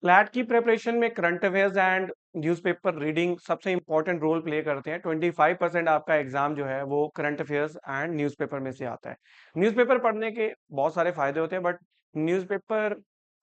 CLAT की preparation में current affairs and newspaper reading सबसे इंपॉर्टेंट रोल प्ले करते हैं। 25% आपका एग्जाम जो है वो करंट अफेयर्स एंड न्यूज़पेपर में से आता है। न्यूज़पेपर पढ़ने के बहुत सारे फायदे होते हैं, बट न्यूज़पेपर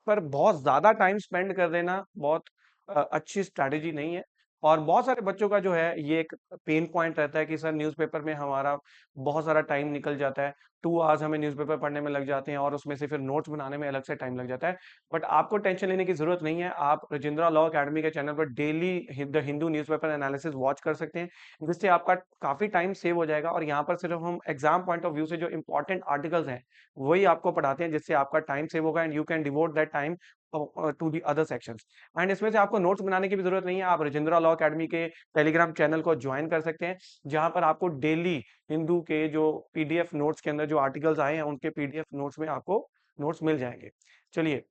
पर बहुत ज्यादा टाइम स्पेंड कर देना बहुत अच्छी स्ट्रैटेजी नहीं है। और बहुत सारे बच्चों का जो है ये एक पेन पॉइंट रहता है कि सर न्यूज़पेपर में हमारा बहुत सारा टाइम निकल जाता है, 2 आवर्स हमें न्यूज़पेपर पढ़ने में लग जाते हैं और उसमें से फिर नोट्स बनाने में अलग से टाइम लग जाता है। बट आपको टेंशन लेने की जरूरत नहीं है। आप रजिंद्रा लॉ अकेडमी के चैनल पर daily the Hindu newspaper analysis watch कर सकते हैं, जिससे आपका काफी टाइम सेव हो जाएगा। और यहाँ पर सिर्फ हम एग्जाम पॉइंट ऑफ व्यू से जो इंपॉर्टेंट आर्टिकल्स हैं वही आपको पढ़ाते हैं, जिससे आपका टाइम सेव होगा and you can devote that time to the other sections. एंड इसमें से आपको नोट्स बनाने की भी जरूरत नहीं है। आप रजिंद्रा लॉ अकेडमी के टेलीग्राम चैनल को ज्वाइन कर सकते हैं, जहां पर आपको डेली हिंदू के जो पीडीएफ नोट्स के अंदर जो आर्टिकल्स आए हैं उनके पीडीएफ नोट्स में आपको नोट्स मिल जाएंगे। चलिए,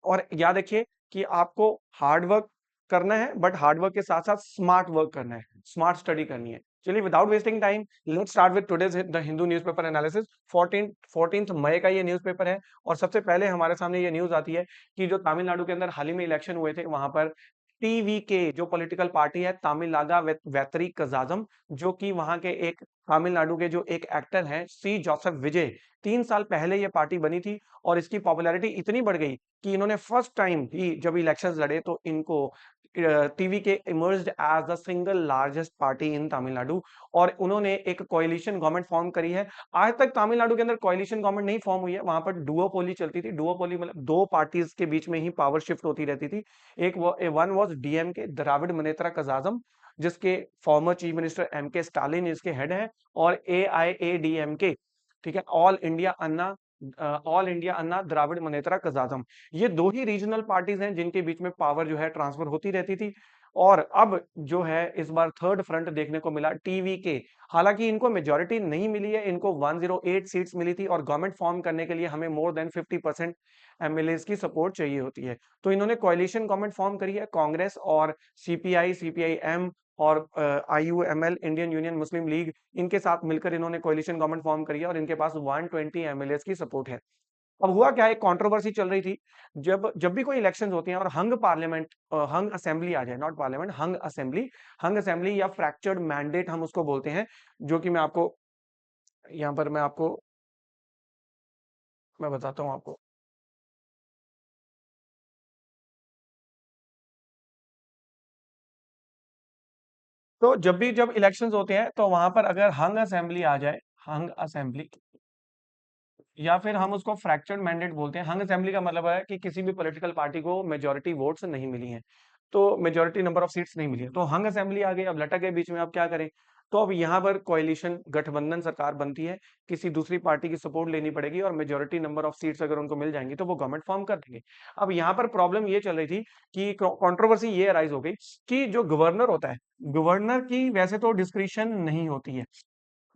और याद रखिए कि आपको हार्ड वर्क करना है, बट हार्ड वर्क के साथ साथ स्मार्ट वर्क करना है, स्मार्ट स्टडी करनी है। चलिए, without wasting time let's start with today's the Hindu newspaper analysis. 14 मई का ये न्यूज़पेपर है और सबसे पहले हमारे सामने ये न्यूज आती है कि जो तमिलनाडु के अंदर हाल ही में इलेक्शन हुए थे, वहां पर टीवीके जो पॉलिटिकल पार्टी है, तमिलनागा वेतरी कजाजम, जो कि वहां के एक तमिलनाडु के जो एक एक्टर हैं सी जोसेफ विजय, 3 साल पहले ये पार्टी बनी थी और इसकी पॉपुलैरिटी इतनी बढ़ गई कि इन्होंने फर्स्ट टाइम ही जब इलेक्शंस लड़े तो इनको TV K emerged as the single largest party in Tamil Nadu, और उन्होंने एक कोalition गवर्नमेंट फॉर्म करी है। आज तक तमिलनाडु के अंदर कोalition गवर्नमेंट नहीं फॉर्म हुई है, वहां पर डुओपोली चलती थी। डुओपोली मतलब दो पार्टीज के बीच में ही पावर शिफ्ट होती रहती थी। One was DMK, Dravid मुनेत्रा Kazhagam, जिसके फॉर्मर चीफ मिनिस्टर एम के स्टालिन इसके हेड है, और AIADMK, ठीक है, ऑल इंडिया अन्ना द्राविड मुनेत्रा कजागम। ये दो ही रीजनल पार्टीज हैं जिनके बीच में पावर जो है ट्रांसफर होती रहती थी। और अब जो है इस बार थर्ड फ्रंट देखने को मिला, टीवीके। हालांकि इनको मेजोरिटी नहीं मिली है, इनको 108 सीट्स मिली थी और गवर्नमेंट फॉर्म करने के लिए हमें मोर देन 50% एमएलएस की सपोर्ट चाहिए होती है। तो इन्होंने कोalition गवर्नमेंट फॉर्म करी है, कांग्रेस और सीपीआई, सीपीआईएम और IUML, इंडियन यूनियन मुस्लिम लीग, इनके साथ मिलकर इन्होंने कोalition गवर्नमेंट फॉर्म करी है और इनके पास 120 एमएलएस की सपोर्ट है। अब हुआ क्या है, कंट्रोवर्सी चल रही थी। जब जब भी कोई इलेक्शंस होती हैं और हंग पार्लियामेंट, हंग असेंबली आ जाए, नॉट पार्लियामेंट, हंग असेंबली या फ्रैक्चर्ड मैंडेट हम उसको बोलते हैं, जो कि मैं आपको यहाँ पर मैं बताता हूँ आपको। तो जब इलेक्शंस होते हैं तो वहां पर अगर हंग असेंबली आ जाए, हंग असेंबली, या फिर हम उसको फ्रैक्चर्ड मैंडेट बोलते हैं। हंग असेंबली का मतलब है कि किसी भी पॉलिटिकल पार्टी को मेजोरिटी वोट्स नहीं मिली हैं, तो मेजोरिटी नंबर ऑफ सीट्स नहीं मिली है, तो हंग असेंबली आ गई। अब लटक गए बीच में, अब क्या करें? तो अब यहाँ पर कोalition गठबंधन सरकार बनती है, किसी दूसरी पार्टी की सपोर्ट लेनी पड़ेगी और मेजोरिटी नंबर ऑफ सीट्स अगर उनको मिल जाएंगी तो वो गवर्नमेंट फॉर्म कर देंगे। अब यहाँ पर प्रॉब्लम ये चल रही थी कि कंट्रोवर्सी ये अराइज हो गई कि जो गवर्नर होता है, गवर्नर की वैसे तो डिस्क्रिशन नहीं होती है।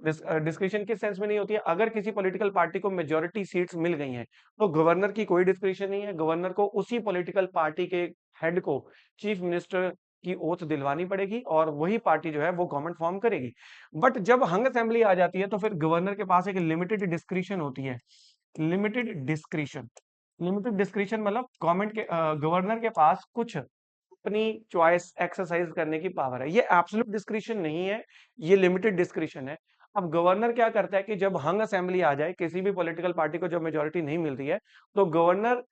डिस्क्रिशन किस सेंस में नहीं होती है? अगर किसी पॉलिटिकल पार्टी को मेजोरिटी सीट्स मिल गई हैं तो गवर्नर की कोई डिस्क्रिशन नहीं है। गवर्नर को उसी पॉलिटिकल पार्टी के हेड को चीफ मिनिस्टर की ओथ दिलवानी पड़ेगी और वही पार्टी जो है वो गवर्नमेंट फॉर्म करेगी। बट जब हंग असेंबली आ जाती है तो फिर गवर्नर के पास एक लिमिटेड डिस्क्रिशन होती है। लिमिटेड डिस्क्रिशन, लिमिटेड डिस्क्रिशन मतलब गवर्नमेंट के गवर्नर के पास कुछ अपनी चॉइस एक्सरसाइज करने की पावर है। ये एब्सोल्यूट डिस्क्रिशन नहीं है, ये लिमिटेड डिस्क्रिशन है। अब गवर्नर क्या करता है कि जब हंग असेंबली आ जाए, किसी भी पॉलिटिकल पार्टी को जब मेजोरिटी नहीं मिलती है, तो governor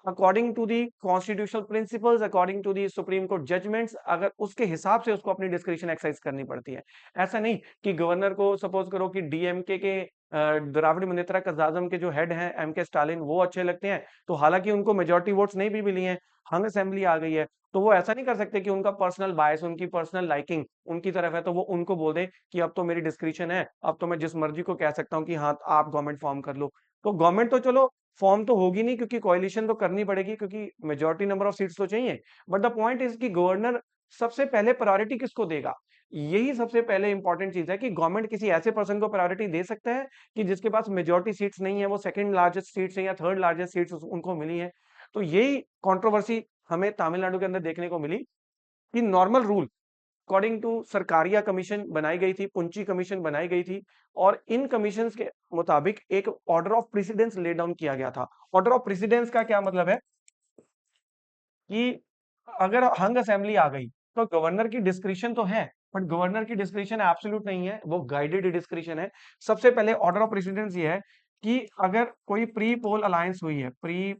according to the constitutional principles, according to the supreme court judgments, अगर उसके हिसाब से उसको अपनी डिस्क्रिप्शन एक्सरसाइज करनी पड़ती है। ऐसा नहीं कि गवर्नर को सपोज करो कि डीएमके के द्राविड मुनेत्रा कजागम के जो हेड हैं एम के स्टालिन वो अच्छे लगते हैं, तो हालांकि उनको मेजोरिटी वोट्स नहीं भी मिली हैं, हंग असेंबली आ गई है, तो वो ऐसा नहीं कर सकते कि उनका पर्सनल बायस, उनकी पर्सनल लाइकिंग उनकी तरफ है तो वो उनको बोल दे कि अब तो मेरी डिस्क्रिप्शन है, अब तो मैं जिस मर्जी को कह सकता हूँ कि हाँ आप गवर्नमेंट फॉर्म कर लो। तो गवर्नमेंट तो चलो फॉर्म तो होगी नहीं, क्योंकि कोalition तो करनी पड़ेगी, क्योंकि मेजोरिटी नंबर ऑफ सीट्स तो चाहिए। बट द पॉइंट इज कि गवर्नर सबसे पहले प्रायोरिटी किसको देगा? यही सबसे पहले इंपॉर्टेंट चीज है कि गवर्नमेंट किसी ऐसे पर्सन को प्रायोरिटी दे सकता है कि जिसके पास मेजोरिटी सीट्स नहीं है, वो सेकंड लार्जेस्ट सीट्स है या थर्ड लार्जेस्ट सीट्स उनको मिली है। तो यही कंट्रोवर्सी हमें तमिलनाडु के अंदर देखने को मिली कि normal rule according to Sarkaria commission बनाई गई थी, पुंची कमीशन बनाई गई थी, और इन कमीशंस के मुताबिक एक order of precedence lay down किया गया था। ऑर्डर ऑफ प्रेसिडेंस का क्या मतलब है? कि अगर हंग असेंबली आ गई तो गवर्नर की डिस्क्रिशन तो है, बट गवर्नर की डिस्क्रिशन एब्सोल्यूट नहीं है, वो गाइडेड डिस्क्रिशन है। सबसे पहले ऑर्डर ऑफ प्रेसिडेंस ये है कि अगर कोई प्री पोल अलायंस हुई है, प्री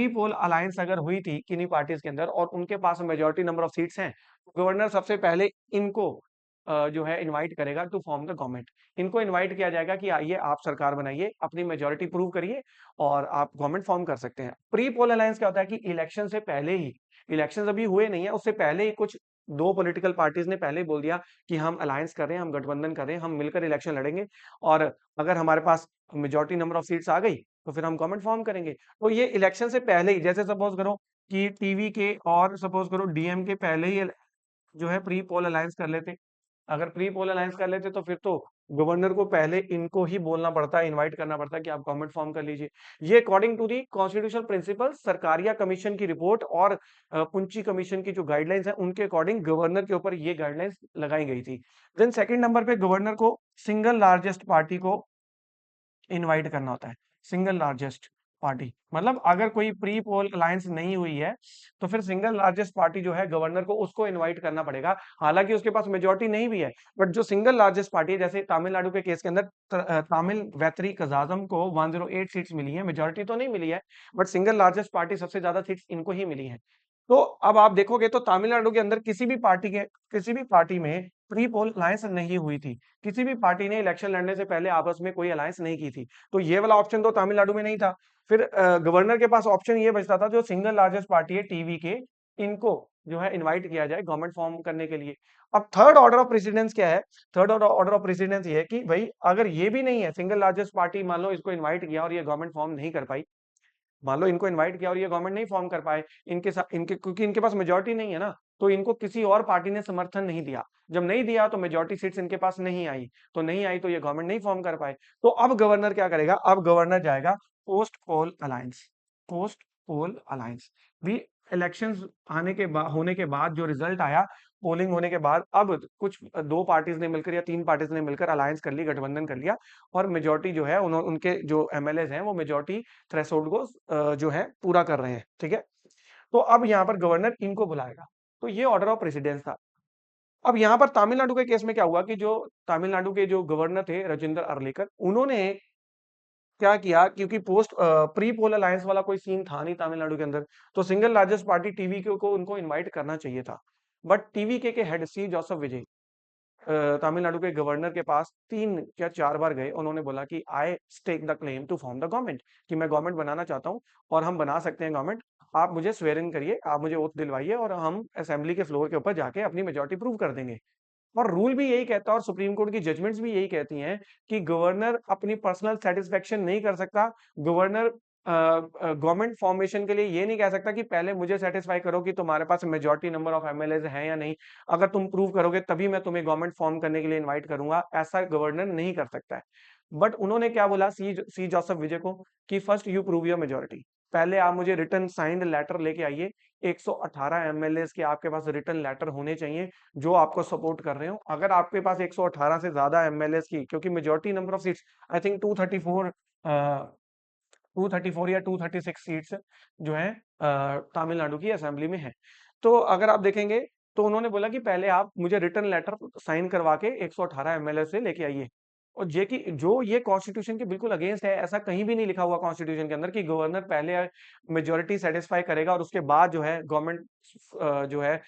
पोल अलायंस अगर हुई थी किन्हीं पार्टीज के अंदर और उनके पास मेजोरिटी नंबर ऑफ सीट्स हैं, गवर्नर सबसे पहले इनको जो है इनवाइट करेगा टू फॉर्म द गवर्नमेंट। इनको इनवाइट किया जाएगा कि आइए आप सरकार बनाइए, अपनी मेजोरिटी प्रूव करिए और आप गवर्नमेंट फॉर्म कर सकते हैं। प्री पोल अलायंस क्या होता है कि इलेक्शन से पहले ही, इलेक्शन अभी हुए नहीं है, उससे पहले ही कुछ दो पॉलिटिकल पार्टीज ने पहले ही बोल दिया कि हम अलायंस कर रहे हैं, हम गठबंधन कर रहे हैं, हम मिलकर इलेक्शन लड़ेंगे और अगर हमारे पास मेजोरिटी नंबर ऑफ सीट्स आ गई तो फिर हम गवर्नमेंट फॉर्म करेंगे। तो ये इलेक्शन से पहले ही, जैसे सपोज करो कि टीवी के और सपोज करो डीएम के पहले ही जो है प्री पोल अलायंस कर लेते। अगर प्री पोल अलायंस कर लेते तो फिर तो गवर्नर को पहले इनको ही बोलना पड़ता है, इनवाइट करना पड़ता है कि आप गवर्नमेंट फॉर्म कर लीजिए। ये according to the constitutional principle, Sarkaria commission की रिपोर्ट और पुंची कमीशन की जो गाइडलाइंस है उनके अकॉर्डिंग गवर्नर के ऊपर ये गाइडलाइंस लगाई गई थी। देन सेकंड नंबर पे गवर्नर को सिंगल लार्जेस्ट पार्टी को इनवाइट करना होता है। सिंगल लार्जेस्ट पार्टी मतलब अगर कोई प्री पोल अलायंस नहीं हुई है तो फिर सिंगल लार्जेस्ट पार्टी जो है गवर्नर को उसको इनवाइट करना पड़ेगा, हालांकि उसके पास मेजोरिटी नहीं भी है। बट जो सिंगल लार्जेस्ट पार्टी है, जैसे तमिलनाडु के केस के अंदर तामिल वैतरी कजाजम को 108 सीट्स मिली है, मेजोरिटी तो नहीं मिली है, बट सिंगल लार्जेस्ट पार्टी सबसे ज्यादा सीट्स इनको ही मिली है। तो अब आप देखोगे तो तमिलनाडु के अंदर किसी भी पार्टी में प्री पोल अलायंस नहीं हुई थी, किसी भी पार्टी ने इलेक्शन लड़ने से पहले आपस में कोई अलायंस नहीं की थी। तो ये वाला ऑप्शन तो तमिलनाडु में नहीं था। फिर गवर्नर के पास ऑप्शन ये बचता था, जो सिंगल लार्जेस्ट पार्टी है टीवी के, इनको जो है इनवाइट किया जाए गवर्नमेंट फॉर्म करने के लिए। अब थर्ड ऑर्डर ऑफ प्रेसिडेंस क्या है? थर्ड ऑर्डर ऑफ प्रेसिडेंस ये है कि भाई अगर ये भी नहीं है, सिंगल लार्जेस्ट पार्टी मान लो इसको इन्वाइट किया और ये गवर्नमेंट फॉर्म नहीं कर पाई, मान लो इनको इनवाइट किया और ये गवर्नमेंट नहीं फॉर्म कर पाए, इनके साथ इनके क्योंकि इनके पास मेजोरिटी नहीं है ना, तो इनको किसी और पार्टी ने समर्थन नहीं दिया। जब नहीं दिया तो मेजोरिटी सीट्स इनके पास नहीं आई, तो नहीं आई तो ये गवर्नमेंट नहीं फॉर्म कर पाए। तो अब गवर्नर क्या करेगा? अब गवर्नर जाएगा post poll alliance. Post poll alliance भी इलेक्शंस आने के बाद, होने के बाद जो रिजल्ट आया, पोलिंग होने के बाद, अब कुछ दो पार्टीज ने मिलकर या तीन पार्टीज ने मिलकर अलायंस कर ली, गठबंधन कर लिया और मेजोरिटी जो है उन्होंने, उनके जो एमएलए हैं वो मेजोरिटी थ्रेशोल्ड को जो है पूरा कर रहे हैं, ठीक है। तो अब यहाँ पर गवर्नर इनको बुलाएगा। तो ये ऑर्डर ऑफ प्रेसिडेंस था। अब यहाँ पर तमिलनाडु के केस में क्या हुआ कि जो तमिलनाडु के जो गवर्नर थे राजेंद्र अर्लेकर, उन्होंने क्या किया, क्योंकि पोस्ट प्री पोल अलायंस वाला कोई सीन था नहीं तमिलनाडु के अंदर, तो सिंगल लार्जेस्ट पार्टी टीवी को उनको इनवाइट करना चाहिए था। बट टीवी के हेड सी जोसेफ विजय तमिलनाडु के गवर्नर के पास 3 या 4 बार गए। उन्होंने बोला कि I stake the claim to form the government, कि मैं गवर्नमेंट बनाना चाहता हूँ और हम बना सकते हैं गवर्नमेंट। आप मुझे स्वेर इन करिए, आप मुझे ओथ दिलवाइए और हम असेंबली के फ्लोर के ऊपर जाके अपनी मेजोरिटी प्रूव कर देंगे। और रूल भी यही कहता है और सुप्रीम कोर्ट की जजमेंट्स भी यही कहती हैं कि गवर्नर अपनी पर्सनल सेटिस्फेक्शन नहीं कर सकता। गवर्नर गवर्नमेंट फॉर्मेशन के लिए ये नहीं कह सकता कि पहले मुझे सेटिस्फाई करो कि तुम्हारे पास मेजोरिटी नंबर ऑफ एमएलए हैं या नहीं, अगर तुम प्रूव करोगे तभी मैं तुम्हें गवर्नमेंट फॉर्म करने के लिए इनवाइट करूंगा, ऐसा गवर्नर नहीं कर सकता है। बट उन्होंने क्या बोला सी जोसेफ विजय को कि first you prove your majority, पहले आप मुझे रिटर्न साइंड लेटर लेके आइए। 118 एमएलए के आपके पास रिटर्न लेटर होने चाहिए जो आपको सपोर्ट कर रहे हो। अगर आपके पास 118 से ज्यादा एमएलए की, क्योंकि majority number of seats I think 234 234 या 236 सीट्स जो है तमिलनाडु की असेंबली में है। तो अगर आप देखेंगे तो उन्होंने बोला कि पहले आप मुझे रिटर्न लेटर साइन करवा के 118 एमएलए से लेके आइए। और जे की जो ये कॉन्स्टिट्यूशन के बिल्कुल अगेंस्ट है, ऐसा कहीं भी नहीं लिखा हुआ कॉन्स्टिट्यूशन के अंदर कि गवर्नर पहले मेजोरिटी सेटिस्फाई करेगा और उसके बाद जो है गवर्नमेंट जो है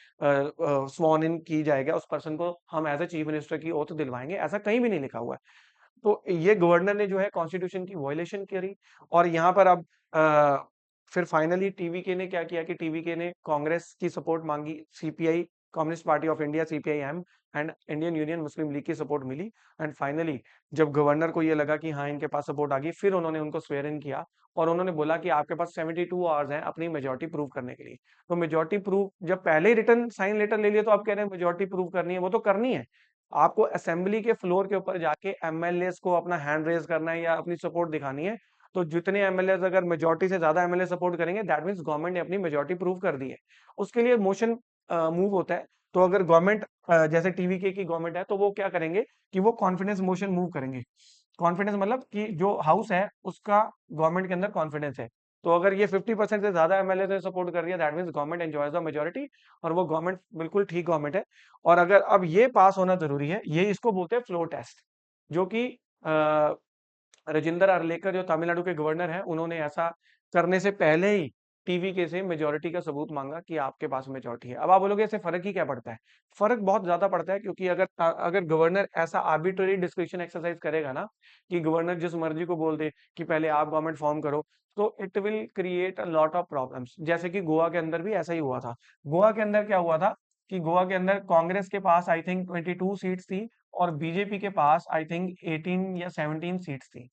स्वॉन इन की जाएगा, उस पर्सन को हम एज ए चीफ मिनिस्टर की ओथ दिलवाएंगे, ऐसा कहीं भी नहीं लिखा हुआ है। तो ये गवर्नर ने जो है कॉन्स्टिट्यूशन की वायलेशन करी। और यहाँ पर अब फिर फाइनली टीवीके ने क्या किया कि टीवीके ने कांग्रेस की सपोर्ट मांगी, CPI, communist party of India, CPIM and Indian union Muslim league की सपोर्ट मिली। एंड फाइनली जब गवर्नर को ये लगा कि हाँ इनके पास सपोर्ट आ गई, फिर उन्होंने उनको स्वेर इन किया और उन्होंने बोला कि आपके पास 72 आवर्स हैं अपनी मेजोरिटी प्रूव करने के लिए। तो मेजोरिटी प्रूव जब पहले ही रिटर्न साइन लेटर ले लिया तो आप कह रहे हैं मेजोरिटी प्रूव करनी है, वो तो करनी है। आपको असेंबली के फ्लोर के ऊपर जाके एमएलए को अपना हैंड रेज करना है या अपनी सपोर्ट दिखानी है। तो जितने एमएलए अगर मेजोरिटी से ज्यादा एमएलए सपोर्ट करेंगे, दैट मींस गवर्नमेंट ने अपनी मेजोरिटी प्रूव कर दी है। उसके लिए मोशन मूव होता है। तो अगर गवर्नमेंट जैसे टीवीके की गवर्नमेंट है तो वो क्या करेंगे कि वो कॉन्फिडेंस मोशन मूव करेंगे। कॉन्फिडेंस मतलब कि जो हाउस है उसका गवर्नमेंट के अंदर कॉन्फिडेंस है, तो अगर ये 50% से ज्यादा एमएलए ने सपोर्ट कर दिया, that means government enjoys the majority, और वो गवर्नमेंट बिल्कुल ठीक गवर्नमेंट है। और अगर अब ये पास होना जरूरी है, ये इसको बोलते हैं फ्लोर टेस्ट, जो कि राजेंद्र अरलेकर जो तमिलनाडु के गवर्नर हैं, उन्होंने ऐसा करने से पहले ही टीवीके से मेजोरिटी का सबूत मांगा कि आपके पास मेजोरिटी है। अब आप बोलोगे इससे फर्क ही क्या पड़ता है? फर्क बहुत ज्यादा पड़ता है, क्योंकि अगर अगर गवर्नर ऐसा आर्बिट्ररी डिस्क्रिप्शन एक्सरसाइज करेगा ना, कि गवर्नर जिस मर्जी को बोल दे कि पहले आप गवर्नमेंट फॉर्म करो, तो it will create a lot of problems. जैसे कि गोवा के अंदर भी ऐसा ही हुआ था। गोवा के अंदर क्या हुआ था कि गोवा के अंदर कांग्रेस के पास आई थिंक 22 सीट्स थी, और बीजेपी के पास आई थिंक 18 या 17 सीट्स थी।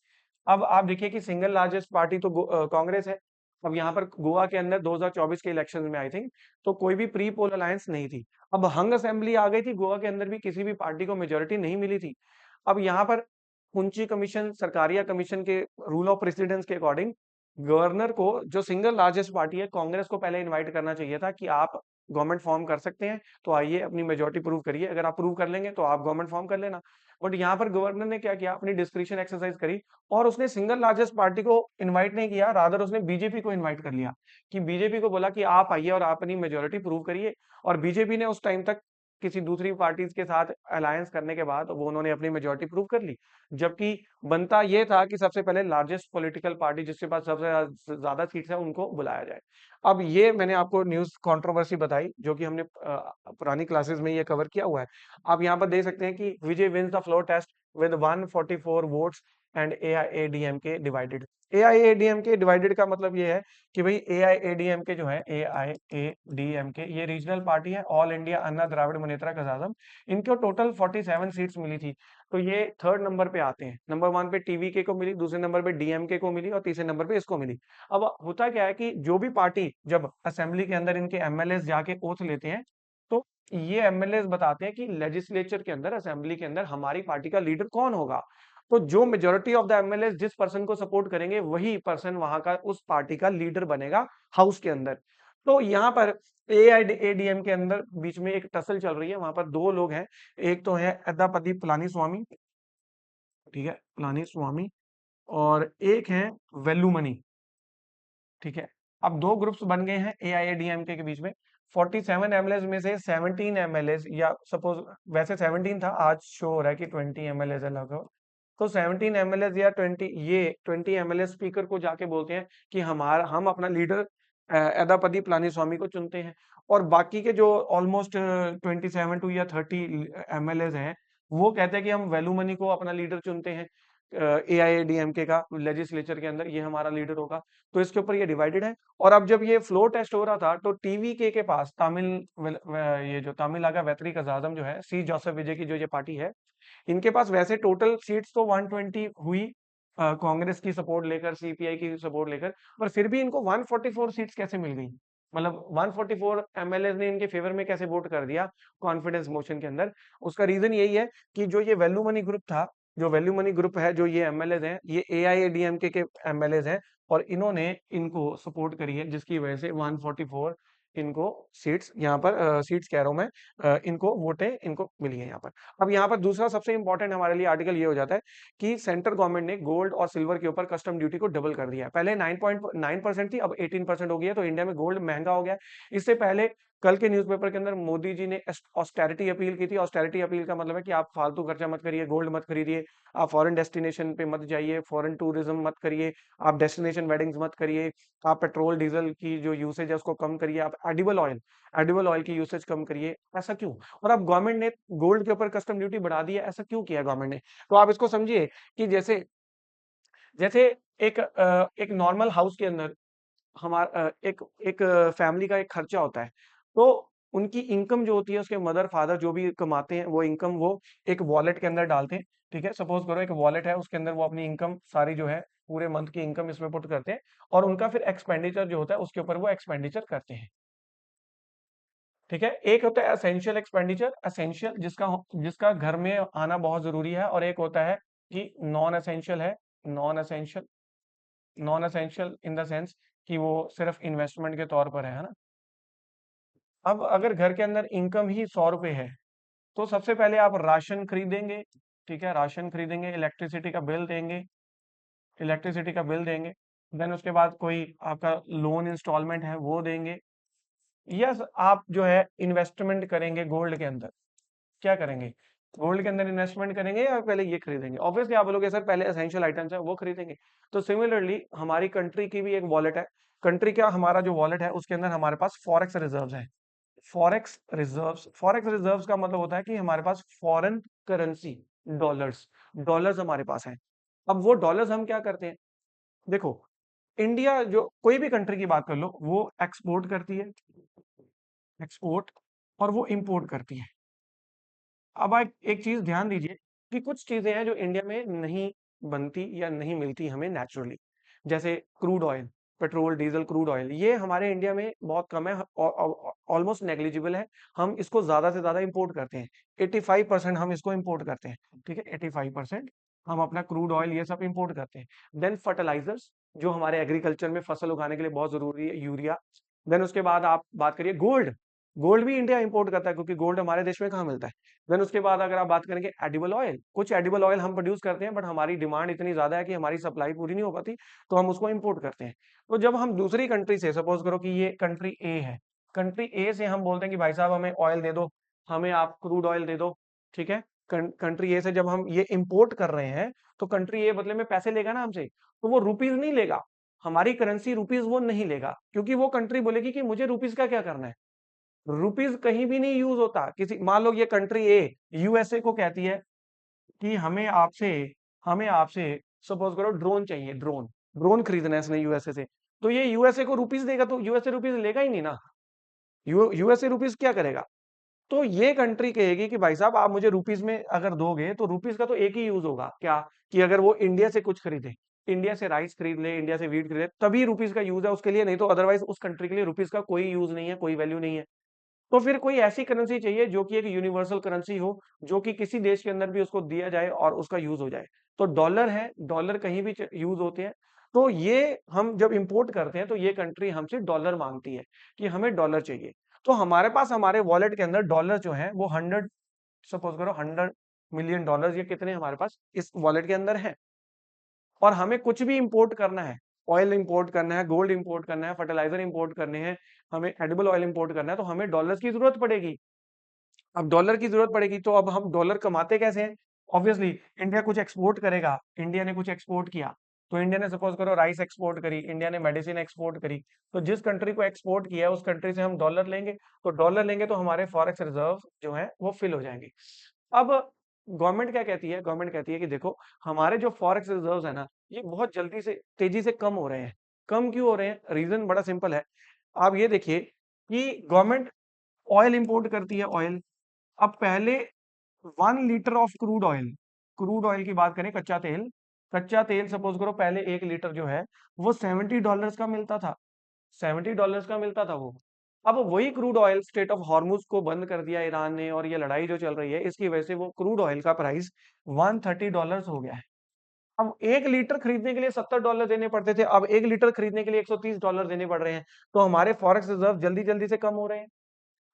अब आप देखिए कि सिंगल लार्जेस्ट पार्टी तो कांग्रेस है। अब यहाँ पर गोवा के अंदर 2024 के इलेक्शन में आई थिंक तो कोई भी प्री पोल अलायंस नहीं थी। अब हंग असेंबली आ गई थी गोवा के अंदर भी, किसी भी पार्टी को मेजोरिटी नहीं मिली थी। अब यहाँ पर कुंची कमीशन, सरकारिया कमीशन के रूल ऑफ प्रेसिडेंस के अकॉर्डिंग गवर्नर को, जो सिंगल लार्जेस्ट पार्टी है, कांग्रेस को पहले इनवाइट करना चाहिए था कि आप गवर्नमेंट फॉर्म कर सकते हैं, तो आइए अपनी मेजोरिटी प्रूव करिए, अगर आप प्रूव कर लेंगे तो आप गवर्नमेंट फॉर्म कर लेना। बट यहाँ पर गवर्नर ने क्या किया, अपनी डिस्क्रिप्शन एक्सरसाइज करी, और उसने सिंगल लार्जेस्ट पार्टी को इनवाइट नहीं किया, रादर उसने बीजेपी को इनवाइट कर लिया, कि बीजेपी को बोला कि आप आइए और आप अपनी मेजोरिटी प्रूव करिए। और बीजेपी ने उस टाइम तक किसी दूसरी पार्टीज के साथ अलायंस करने के बाद वो उन्होंने अपनी मेजोरिटी प्रूव कर ली। जबकि बनता ये था कि सबसे पहले लार्जेस्ट पॉलिटिकल पार्टी जिसके पास सबसे ज्यादा सीट्स है उनको बुलाया जाए। अब ये मैंने आपको न्यूज कंट्रोवर्सी बताई, जो कि हमने पुरानी क्लासेस में ये कवर किया हुआ है। आप यहाँ पर देख सकते हैं कि Vijay wins the floor test with 144 votes and AIADMK divided। AIADMK divided का मतलब ये है कि भाई AIADMK जो है, AIADMK ये रीजनल पार्टी है, ऑल इंडिया अन्ना द्राविड़ मुनेत्र कजागम, इनको टोटल 47 सीट्स मिली थी। तो ये थर्ड नंबर पे आते हैं। नंबर 1 पे टीवीके को मिली, दूसरे नंबर पे डीएमके को मिली, और तीसरे नंबर पे इसको मिली। अब होता क्या है कि जो भी पार्टी जब असेंबली के अंदर इनके एमएलए जाके ओथ लेते हैं, तो ये एमएलए बताते हैं कि लेजिस्लेचर के अंदर, असेंबली के अंदर हमारी पार्टी का लीडर कौन होगा। तो जो मेजोरिटी ऑफ द एमएलए जिस पर्सन को सपोर्ट करेंगे, वही पर्सन वहां का उस पार्टी का लीडर बनेगा हाउस के अंदर। तो यहाँ पर एआईएडीएम के अंदर बीच में एक टसल चल रही है, वहां पर दो लोग हैं। एक तो है एदापति पलानी स्वामी, ठीक है, पलानी स्वामी, और एक है वेल्लुमणि, ठीक है। अब दो ग्रुप्स बन गए हैं एआईएडीएमके के बीच में। 47 एमएलए में से 17 एमएलए, या सपोज वैसे 17 था, आज शो हो रहा है कि 20 एमएलए है लगभग। तो 17 एमएलए या 20 एमएलए स्पीकर को जाके बोलते हैं कि हम अपना लीडर एदापति पलानीस्वामी को चुनते हैं। और बाकी के जो ऑलमोस्ट 27 टू या 30 एमएलए हैं, वो कहते हैं कि हम वेलुमनी को अपना लीडर चुनते हैं, एआईएडीएमके का लेजिस्लेचर के अंदर ये हमारा लीडर होगा। तो इसके ऊपर ये डिवाइडेड है। और अब जब ये फ्लोर टेस्ट हो रहा था, तो टीवीके के पास ये जो तमिल वेत्री कजाजम जो है, सी जोसेफ विजय की जो ये पार्टी है, इनके पास वैसे टोटल सीट्स तो 120 हुई, कांग्रेस की सपोर्ट लेकर, सीपीआई की सपोर्ट लेकर, पर फिर भी इनको 144 सीट्स कैसे मिल गई? मतलब 144 एमएलए ने इनके फेवर में कैसे वोट कर दिया कॉन्फिडेंस मोशन के अंदर? उसका रीजन यही है कि जो ये वैल्यू मनी ग्रुप था, जो वैल्यू मनी ग्रुप है, जो ये एमएलए हैं, ये एआईएडीएमके के एमएलए हैं, और इन्होंने इनको सपोर्ट करी है, जिसकी वजह से 144 इनको सीट्स, यहाँ पर सीट्स कह रहा हूं मैं, इनको वोटें इनको मिली है यहाँ पर। अब यहाँ पर दूसरा सबसे इंपॉर्टेंट हमारे लिए आर्टिकल ये हो जाता है कि सेंट्रल गवर्नमेंट ने गोल्ड और सिल्वर के ऊपर कस्टम ड्यूटी को डबल कर दिया है। पहले 9.9% थी, अब 18% हो गई है। तो इंडिया में गोल्ड महंगा हो गया है। इससे पहले कल के न्यूज़पेपर के अंदर मोदी जी ने ऑस्टेरिटी अपील की थी। ऑस्टेरिटी अपील का मतलब है कि आप फालतू खर्चा मत करिए, गोल्ड मत खरीदिए, आप फॉरेन डेस्टिनेशन पे मत जाइए, फॉरेन टूरिज्म मत करिए, आप डेस्टिनेशन वेडिंग्स मत करिए, आप पेट्रोल डीजल की जो यूसेज है उसको कम करिए, आप एडिबल ऑयल की यूसेज कम करिए। ऐसा क्यों? और अब गवर्नमेंट ने गोल्ड के ऊपर कस्टम ड्यूटी बढ़ा दी है, ऐसा क्यों किया गवर्नमेंट ने? तो आप इसको समझिए कि जैसे जैसे एक नॉर्मल हाउस के अंदर हमारा एक एक फैमिली का एक खर्चा होता है। तो उनकी इनकम जो होती है, उसके मदर फादर जो भी कमाते हैं, वो इनकम वो एक वॉलेट के अंदर डालते हैं। ठीक है, सपोज करो एक वॉलेट है, उसके अंदर वो अपनी इनकम सारी जो है, पूरे मंथ की इनकम इसमें पुट करते हैं, और उनका फिर एक्सपेंडिचर जो होता है उसके ऊपर वो एक्सपेंडिचर करते हैं। ठीक है, एक होता है एसेंशियल एक्सपेंडिचर, एसेंशियल जिसका घर में आना बहुत जरूरी है, और एक होता है कि नॉन एसेंशियल है। Non essential non essential in the sense कि वो सिर्फ इन्वेस्टमेंट के तौर पर है ना। अब अगर घर के अंदर इनकम ही 100 रुपए है, तो सबसे पहले आप राशन खरीदेंगे। ठीक है, राशन खरीदेंगे, इलेक्ट्रिसिटी का बिल देंगे, देन उसके बाद कोई आपका लोन इंस्टॉलमेंट है वो देंगे, यस आप जो है इन्वेस्टमेंट करेंगे गोल्ड के अंदर, क्या करेंगे? गोल्ड के अंदर इन्वेस्टमेंट करेंगे या पहले ये खरीदेंगे? ऑब्वियसली आप बोलोगे सर पहले एसेंशियल आइटम्स है वो खरीदेंगे। तो सिमिलरली हमारी कंट्री की भी एक वॉलेट है, कंट्री क्या हमारा जो वॉलेट है उसके अंदर हमारे पास फॉरेक्स रिजर्व्स है। फॉरेक्स रिजर्व्स का मतलब होता है कि हमारे पास फॉरेन करेंसी, डॉलर्स, डॉलर्स हमारे पास हैं। अब वो डॉलर्स हम क्या करते हैं? देखो, इंडिया जो कोई भी कंट्री की बात कर लो, वो एक्सपोर्ट करती है, एक्सपोर्ट, और वो इंपोर्ट करती है। अब आप एक चीज ध्यान दीजिए कि कुछ चीजें हैं जो इंडिया में नहीं बनती या नहीं मिलती हमें नेचुरली, जैसे crude oil, petrol diesel crude oil, ये हमारे इंडिया में बहुत कम है, ऑलमोस्ट नेग्लिजिबल है। हम इसको ज्यादा से ज्यादा इंपोर्ट करते हैं, 85% हम इसको इंपोर्ट करते हैं। ठीक है, 85% हम अपना क्रूड ऑयल ये सब इंपोर्ट करते हैं। देन फर्टिलाइजर्स, जो हमारे एग्रीकल्चर में फसल उगाने के लिए बहुत जरूरी है, यूरिया। देन उसके बाद आप बात करिए गोल्ड, गोल्ड भी इंडिया इंपोर्ट करता है क्योंकि गोल्ड हमारे देश में कहाँ मिलता है। देन उसके बाद अगर आप बात करेंगे एडिबल ऑयल, कुछ एडिबल ऑयल हम प्रोड्यूस करते हैं बट हमारी डिमांड इतनी ज्यादा है कि हमारी सप्लाई पूरी नहीं हो पाती, तो हम उसको इंपोर्ट करते हैं। तो जब हम दूसरी कंट्री से, सपोज करो कि ये कंट्री ए है, कंट्री ए से हम बोलते हैं कि भाई साहब हमें ऑयल दे दो, हमें आप क्रूड ऑयल दे दो, ठीक है। कंट्री ए से जब हम ये इंपोर्ट कर रहे हैं, तो कंट्री ए बदले में पैसे लेगा ना हमसे, तो वो रुपीज नहीं लेगा, हमारी करेंसी रुपीज वो नहीं लेगा, क्योंकि वो कंट्री बोलेगी कि मुझे रुपीज का क्या करना है। रुपीज कहीं भी नहीं यूज होता किसी, मान लो ये कंट्री ए यूएसए को कहती है कि हमें आपसे सपोज करो ड्रोन चाहिए, ड्रोन, ड्रोन खरीदना है इसने यूएसए से, तो ये यूएसए को रुपीज देगा? तो यूएसए रुपीज लेगा ही नहीं ना, यूएसए रुपीज क्या करेगा? तो ये कंट्री कहेगी कि भाई साहब आप मुझे रुपीज में अगर दोगे तो रुपीज का तो एक ही यूज होगा, क्या? कि अगर वो इंडिया से कुछ खरीदे, इंडिया से राइस खरीद ले, इंडिया से वीट खरीदे, तभी रुपीज का यूज है उसके लिए, नहीं तो अदरवाइज उस कंट्री के लिए रुपीज का कोई यूज नहीं है, कोई वैल्यू नहीं है। तो फिर कोई ऐसी करेंसी चाहिए जो कि एक यूनिवर्सल करेंसी हो, जो कि किसी देश के अंदर भी उसको दिया जाए और उसका यूज हो जाए। तो डॉलर है, डॉलर कहीं भी यूज होते हैं। तो ये हम जब इंपोर्ट करते हैं तो ये कंट्री हमसे डॉलर मांगती है कि हमें डॉलर चाहिए। तो हमारे पास हमारे वॉलेट के अंदर डॉलर जो है वो 100, सपोज करो 100 मिलियन डॉलर, ये कितने हमारे पास इस वॉलेट के अंदर है। और हमें कुछ भी इंपोर्ट करना है, ऑयल इंपोर्ट करना है, गोल्ड इंपोर्ट करना है, फर्टिलाइजर इंपोर्ट करने हैं, हमें एडिबल ऑयल इंपोर्ट करना है, तो हमें डॉलर्स की जरूरत पड़ेगी। अब डॉलर की जरूरत पड़ेगी तो अब हम डॉलर कमाते कैसे हैं? ऑब्वियसली इंडिया कुछ एक्सपोर्ट करेगा, इंडिया ने कुछ एक्सपोर्ट किया, तो इंडिया ने सपोज करो राइस एक्सपोर्ट करी, इंडिया ने मेडिसिन एक्सपोर्ट करी, तो जिस कंट्री को एक्सपोर्ट किया है उस कंट्री से हम डॉलर लेंगे, तो डॉलर लेंगे तो हमारे फॉरेक्स रिजर्व जो है वो फिल हो जाएंगे। अब गवर्नमेंट क्या कहती है? गवर्नमेंट कहती है कि देखो, हमारे जो फॉरेक्स रिजर्व्स है ना, ये बहुत जल्दी से तेजी से कम हो रहे हैं। कम क्यों हो रहे हैं? रीजन बड़ा सिंपल है। आप ये देखिए कि गवर्नमेंट ऑयल इंपोर्ट करती है, ऑयल। अब पहले 1 लीटर ऑफ क्रूड ऑयल की बात करें, कच्चा तेल, कच्चा तेल सपोज करो पहले 1 लीटर जो है वो $70 का मिलता था, $70 का मिलता था वो। अब वही crude oil state of Hormuz को बंद कर दिया ईरान ने, और ये लड़ाई जो चल रही है इसकी वजह से वो क्रूड ऑयल का प्राइस $130 हो गया है। अब 1 लीटर खरीदने के लिए $70 देने पड़ते थे, अब 1 लीटर खरीदने के लिए $130 देने पड़ रहे हैं। तो हमारे फॉरेक्स रिजर्व जल्दी जल्दी से कम हो रहे हैं,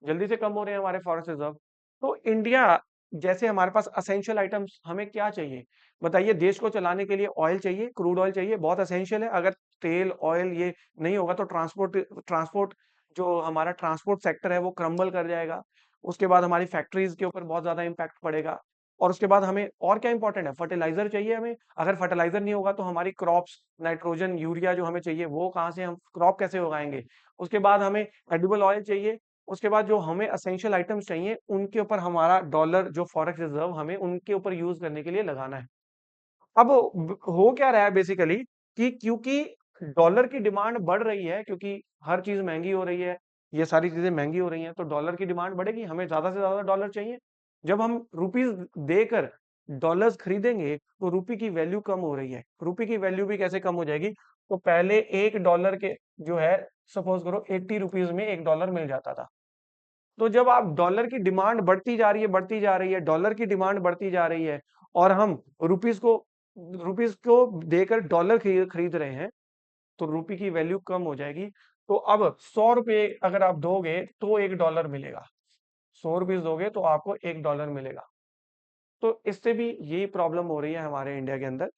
जल्दी से कम हो रहे हैं हमारे फॉरेस्ट रिजर्व। तो इंडिया जैसे हमारे पास असेंशियल आइटम्स, हमें क्या चाहिए बताइए? देश को चलाने के लिए ऑयल चाहिए, क्रूड ऑयल चाहिए, बहुत असेंशियल है। अगर तेल ऑयल ये नहीं होगा तो ट्रांसपोर्ट ट्रांसपोर्ट जो हमारा ट्रांसपोर्ट सेक्टर है वो क्रम्बल कर जाएगा। उसके बाद हमारी फैक्ट्रीज के ऊपर बहुत ज्यादा इम्पैक्ट पड़ेगा। और उसके बाद हमें और क्या इंपॉर्टेंट है? फर्टिलाइजर चाहिए हमें। अगर फर्टिलाइजर नहीं होगा तो हमारी क्रॉप्स, नाइट्रोजन यूरिया जो हमें चाहिए वो कहाँ से, हम क्रॉप कैसे उगाएंगे? उसके बाद हमें एडिबल ऑयल चाहिए। उसके बाद जो हमें असेंशियल आइटम्स चाहिए उनके ऊपर हमारा डॉलर जो फॉरेक्स रिजर्व हमें उनके ऊपर यूज करने के लिए लगाना है। अब हो क्या रहा है बेसिकली कि क्योंकि डॉलर की डिमांड बढ़ रही है, क्योंकि हर चीज महंगी हो रही है, ये सारी चीजें महंगी हो रही हैं, तो डॉलर की डिमांड बढ़ेगी, हमें ज्यादा से ज्यादा डॉलर चाहिए। जब हम रुपीस देकर डॉलर्स खरीदेंगे तो रुपये की वैल्यू कम हो रही है। रुपये की वैल्यू भी कैसे कम हो जाएगी? तो पहले 1 डॉलर के जो है, सपोज करो 80 रुपीज में 1 डॉलर मिल जाता था। तो जब आप डॉलर की डिमांड बढ़ती जा रही है, बढ़ती जा रही है, डॉलर की डिमांड बढ़ती जा रही है, और हम रुपीस को रुपीस को देकर डॉलर खरीद रहे हैं, तो रुपये की वैल्यू कम हो जाएगी। तो अब 100 रुपये अगर आप दोगे तो 1 डॉलर मिलेगा, 100 रुपीज दोगे तो आपको 1 डॉलर मिलेगा। तो इससे भी यही प्रॉब्लम हो रही है हमारे इंडिया के अंदर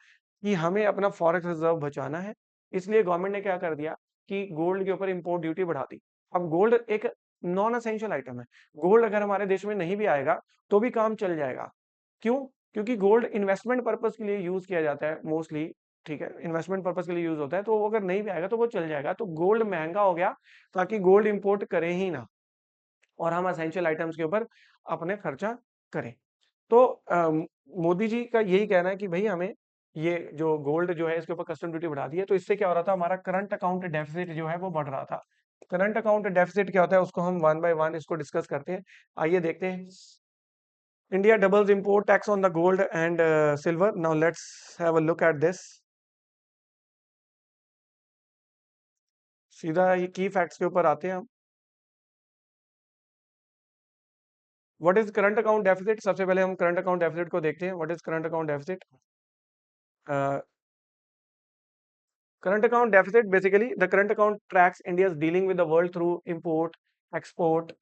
कि हमें अपना फॉरेक्स रिजर्व बचाना है। इसलिए गवर्नमेंट ने क्या कर दिया कि गोल्ड के ऊपर इंपोर्ट ड्यूटी बढ़ा दी। अब गोल्ड एक नॉन एसेंशियल आइटम है। गोल्ड अगर हमारे देश में नहीं भी आएगा तो भी काम चल जाएगा। क्यों? क्योंकि गोल्ड इन्वेस्टमेंट पर्पस के लिए यूज किया जाता है मोस्टली। ठीक है, इन्वेस्टमेंट पर्पस के लिए यूज होता है, तो वो अगर नहीं भी आएगा तो वो चल जाएगा। तो गोल्ड महंगा हो गया ताकि गोल्ड इंपोर्ट करें ही ना, और हम एसेंशियल आइटम्स के ऊपर अपने खर्चा करें। तो मोदी जी का यही कहना है कि भाई हमें ये जो गोल्ड जो है इसके ऊपर कस्टम ड्यूटी बढ़ा दी है, तो इससे क्या हो रहा था, हमारा करंट अकाउंट डेफिसिट जो है वो बढ़ रहा था। करंट अकाउंट डेफिसिट क्या होता है उसको हम वन बाय वन इसको डिस्कस करते हैं। आइए देखते हैं। India doubles import tax on the gold and silver. Now let's have a look at this. सीधा ये की फैक्ट्स के ऊपर आते हैं हम। What is current account deficit? सबसे पहले हम करंट अकाउंट डेफिसिट को देखते हैं। What is current account deficit? Current account deficit, basically the current account tracks India's dealing with the world through import, export,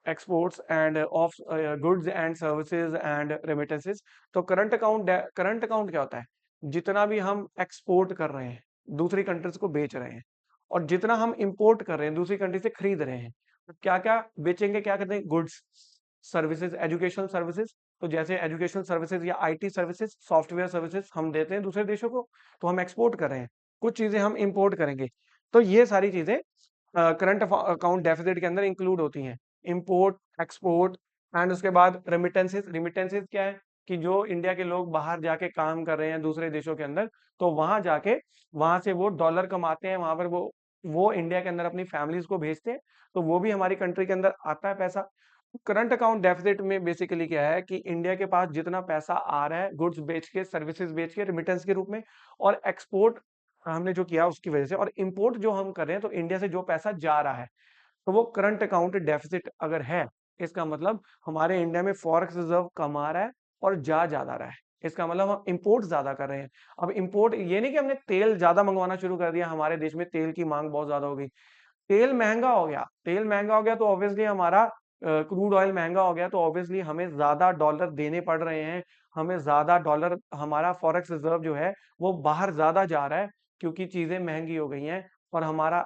exports and of goods and services and remittances. तो current account क्या होता है? जितना भी हम export कर रहे हैं, दूसरी कंट्रीज को बेच रहे हैं, और जितना हम इंपोर्ट कर रहे हैं, दूसरी कंट्री से खरीद रहे हैं, तो क्या क्या बेचेंगे, क्या करते हैं? Goods, services, educational services. तो जैसे एजुकेशनल सर्विसेज या आईटी सर्विसेज, सॉफ्टवेयर सर्विसेज हम देते हैं दूसरे देशों को, तो हम एक्सपोर्ट कर रहे हैं। कुछ चीजें हम इंपोर्ट करेंगे। तो ये सारी चीजें करंट अकाउंट डेफिसिट के अंदर इंक्लूड होती हैं। इंपोर्ट, एक्सपोर्ट एंड उसके बाद रेमिटेंसेस। रेमिटेंसेस क्या है? कि जो इंडिया के लोग बाहर जाके काम कर रहे हैं दूसरे देशों के अंदर, तो वहां जाके वहां से वो डॉलर कमाते हैं, वहां पर वो इंडिया के अंदर अपनी फैमिलीज को भेजते हैं, तो वो भी हमारी कंट्री के अंदर आता है पैसा। करंट अकाउंट डेफिसिट में बेसिकली क्या है कि इंडिया के पास जितना पैसा आ रहा है गुड्स बेच के, सर्विसेज बेच के, रिमिटेंस के रूप में, और एक्सपोर्ट हमने जो किया उसकी वजह से, और इंपोर्ट जो हम कर रहे हैं, तो इंडिया से जो पैसा जा रहा है, तो वो करंट अकाउंट डेफिसिट अगर है, इसका मतलब हमारे इंडिया में फॉरेक्स रिजर्व कम आ रहा है और जा ज्यादा रहा है। इसका मतलब हम इंपोर्ट ज्यादा कर रहे हैं। अब इंपोर्ट ये नहीं कि हमने तेल ज्यादा मंगवाना शुरू कर दिया, हमारे देश में तेल की मांग बहुत ज्यादा हो गई, तेल महंगा हो गया। तेल महंगा हो गया तो ऑब्वियसली हमारा क्रूड ऑयल महंगा हो गया, तो ऑब्वियसली हमें ज्यादा डॉलर देने पड़ रहे हैं। हमें ज्यादा डॉलर, हमारा फॉरेक्स रिजर्व जो है वो बाहर ज्यादा जा रहा है, क्योंकि चीजें महंगी हो गई हैं। और हमारा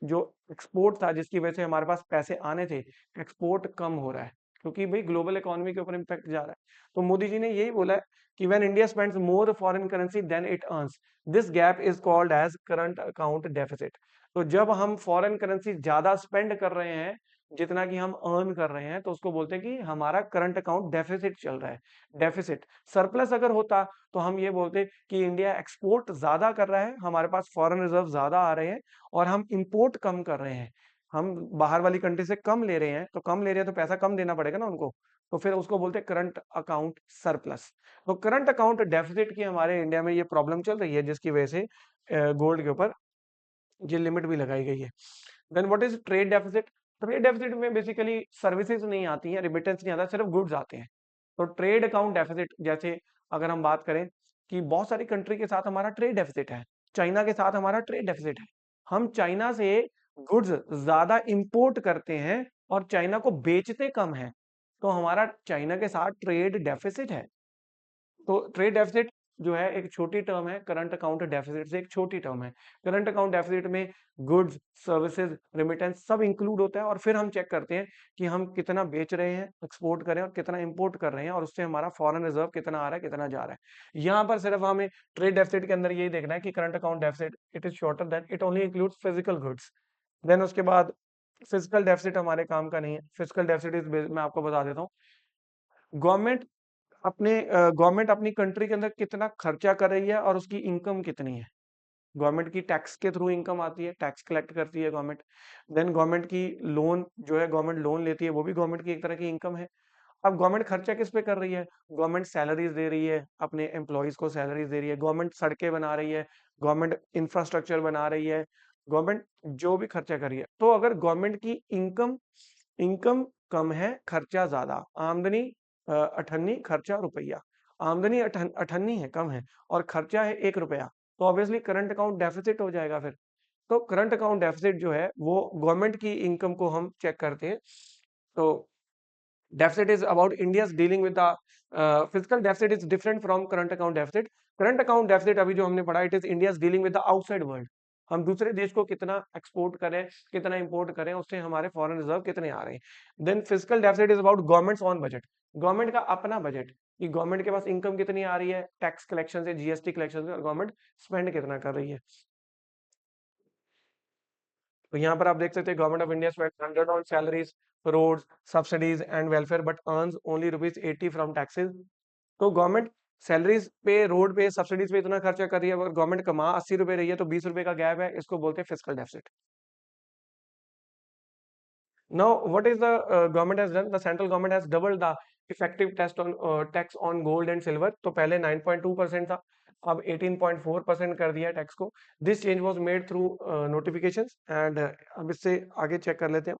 जो एक्सपोर्ट था, जिसकी वजह से हमारे पास पैसे आने थे, एक्सपोर्ट कम हो रहा है, क्योंकि भाई ग्लोबल इकोनॉमी के ऊपर इम्पैक्ट जा रहा है। तो मोदी जी ने यही बोला है कि when India spends more foreign currency than it earns, this gap is called as current account deficit. तो जब हम फॉरेन करेंसी ज्यादा स्पेंड कर रहे हैं, जितना कि हम अर्न कर रहे हैं, तो उसको बोलते हैं कि हमारा करंट अकाउंट डेफिसिट चल रहा है। डेफिसिट, सरप्लस अगर होता तो हम ये बोलते कि इंडिया एक्सपोर्ट ज्यादा कर रहा है, हमारे पास फॉरेन रिजर्व ज्यादा आ रहे हैं, और हम इंपोर्ट कम कर रहे हैं। हम बाहर वाली कंट्री से कम ले रहे हैं, तो कम ले रहे हैं तो पैसा कम देना पड़ेगा ना उनको, तो फिर उसको बोलते हैं करंट अकाउंट सरप्लस। तो करंट अकाउंट डेफिसिट की हमारे इंडिया में ये प्रॉब्लम चल रही है, जिसकी वजह से गोल्ड के ऊपर ये लिमिट भी लगाई गई है। Then what is trade deficit? Trade deficit में बेसिकली सर्विसेज नहीं आती हैं, रिमिटेंस नहीं आता, सिर्फ गुड्स आते हैं। तो ट्रेड अकाउंट डेफिसिट, जैसे अगर हम बात करें कि बहुत सारी कंट्री के साथ हमारा ट्रेड डेफिसिट है, चाइना के साथ हमारा ट्रेड डेफिसिट है। हम चाइना से गुड्स ज्यादा इंपोर्ट करते हैं और चाइना को बेचते कम है, तो हमारा चाइना के साथ ट्रेड डेफिसिट है। तो ट्रेड डेफिसिट जो है एक छोटी टर्म है, करंट अकाउंट डेफिसिट से एक छोटी टर्म है। करंट अकाउंट डेफिसिट में गुड्स, सर्विसेज, रेमिटेंस सब इंक्लूड होता है, और फिर हम चेक करते हैं कि हम कितना बेच रहे हैं, एक्सपोर्ट कर रहे हैं, और कितना इंपोर्ट कर रहे हैं, और उससे हमारा फॉरेन रिजर्व कितना आ रहा है, कितना जा रहा है। यहाँ पर सिर्फ हमें ट्रेड डेफिसिट के अंदर यही देखना है कि current account deficit it is shorter than, it only includes physical goods. Then उसके बाद फिजिकल डेफिसिट हमारे काम का नहीं है। फिजिकल डेफिसिट इज, मैं आपको बता देता हूँ, गवर्नमेंट गवर्नमेंट अपनी कंट्री के अंदर कितना खर्चा कर रही है और उसकी इनकम कितनी है। गवर्नमेंट की टैक्स के थ्रू इनकम आती है, टैक्स कलेक्ट करती है गवर्नमेंट। देन गवर्नमेंट की लोन जो है, गवर्नमेंट लोन लेती है, वो भी गवर्नमेंट की एक तरह की इनकम है। अब गवर्नमेंट खर्चा किस पे कर रही है? गवर्नमेंट सैलरीज दे रही है, अपने एम्प्लॉयज को सैलरीज दे रही है, गवर्नमेंट सड़कें बना रही है, गवर्नमेंट इंफ्रास्ट्रक्चर बना रही है, गवर्नमेंट जो भी खर्चा कर रही है। तो अगर गवर्नमेंट की इनकम इनकम कम है, खर्चा ज्यादा, आमदनी अठन्नी, खर्चा रुपया। आमदनी अठन्नी है, कम है, और खर्चा है 1 रुपया, तो ऑब्वियसली करंट अकाउंट डेफिसिट हो जाएगा फिर। तो करंट अकाउंट डेफिसिट जो है वो गवर्नमेंट की इनकम को हम चेक करते हैं। तो Deficit is about India's dealing with the fiscal deficit is different from current account deficit. Current account deficit अभी जो हमने पढ़ा, it is India's dealing with the outside world. हम दूसरे देश को कितना एक्सपोर्ट करें, कितना इंपोर्ट करें, उससे हमारे फॉरेन रिजर्व कितने आ रहे हैं. Then physical deficit is about governments on budget, government का अपना बजट, कि गवर्नमेंट के पास इनकम कितनी आ रही है टैक्स कलेक्शन से, जीएसटी कलेक्शन से, और गवर्नमेंट स्पेंड कितना कर रही है. तो यहाँ पर आप देख सकते हैं government of India spend 100 on salaries, roads, subsidies and welfare but earns only ₹80 from taxes. तो गवर्नमेंट सैलरीज पे, रोड पे, सब्सिडीज पे इतना खर्चा कर रही है, अगर गवर्नमेंट कमा ₹80 रही है तो ₹20 का गैप है, इसको बोलते हैं physical deficit. Now, what is the government has done? The central government has doubled the effective tax on gold and silver. तो पहले 9.2% था, अब 18.4% कर दिया टैक्स को. This change was made through notifications and अब इससे आगे चेक कर लेते हैं.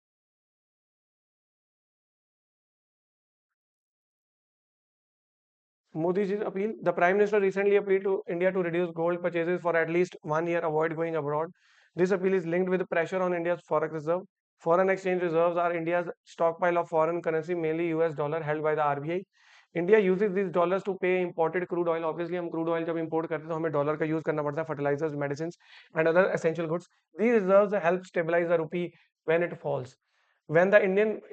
Modi's appeal. The Prime Minister recently appealed to India to reduce gold purchases for at least 1 year, avoid going abroad. This appeal is linked with pressure on India's forex reserve. Foreign exchange reserves are India's stockpile of foreign currency, mainly US dollar held by the RBI. India uses these dollars to pay imported crude oil. Obviously, हम crude oil जब import करते हैं तो हमें dollar का use करना पड़ता है, fertilizers, medicines, and other essential goods. These reserves help stabilize the rupee when it falls. When the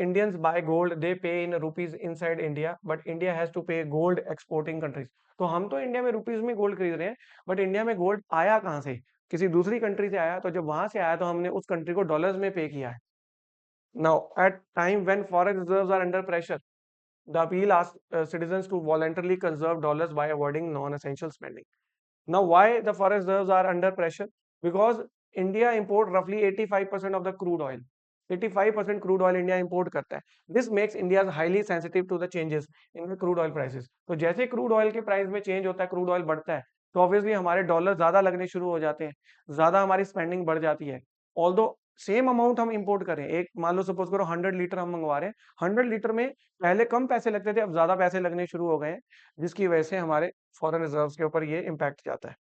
Indians buy gold, they pay in rupees inside India, but India has to pay gold exporting countries. तो हम तो India में rupees में gold खरीद रहे हैं, but India में gold आया कहाँ से? किसी दूसरी कंट्री से आया, तो जब वहां से आया तो हमने उस कंट्री को डॉलर्स में पे किया है. Now at time when foreign reserves are under pressure, the appeal asks citizens to voluntarily conserve dollars by avoiding non essential spending. Now, why the foreign reserves are under pressure? Because India import roughly 85% of the crude oil. 85% crude oil India import करता है. This makes India highly sensitive to the changes in the crude oil prices. तो जैसे crude oil के price में change होता है, crude oil बढ़ता है, तो ऑब्वियसली हमारे डॉलर ज्यादा लगने शुरू हो जाते हैं, ज्यादा हमारी स्पेंडिंग बढ़ जाती है. ऑल्दो सेम अमाउंट हम इंपोर्ट करें, एक मान लो सपोज करो 100 लीटर हम मंगवा रहे हैं, 100 लीटर में पहले कम पैसे लगते थे, अब ज्यादा पैसे लगने शुरू हो गए हैं, जिसकी वजह से हमारे फॉरेन रिजर्व्स के ऊपर ये इम्पैक्ट जाता है.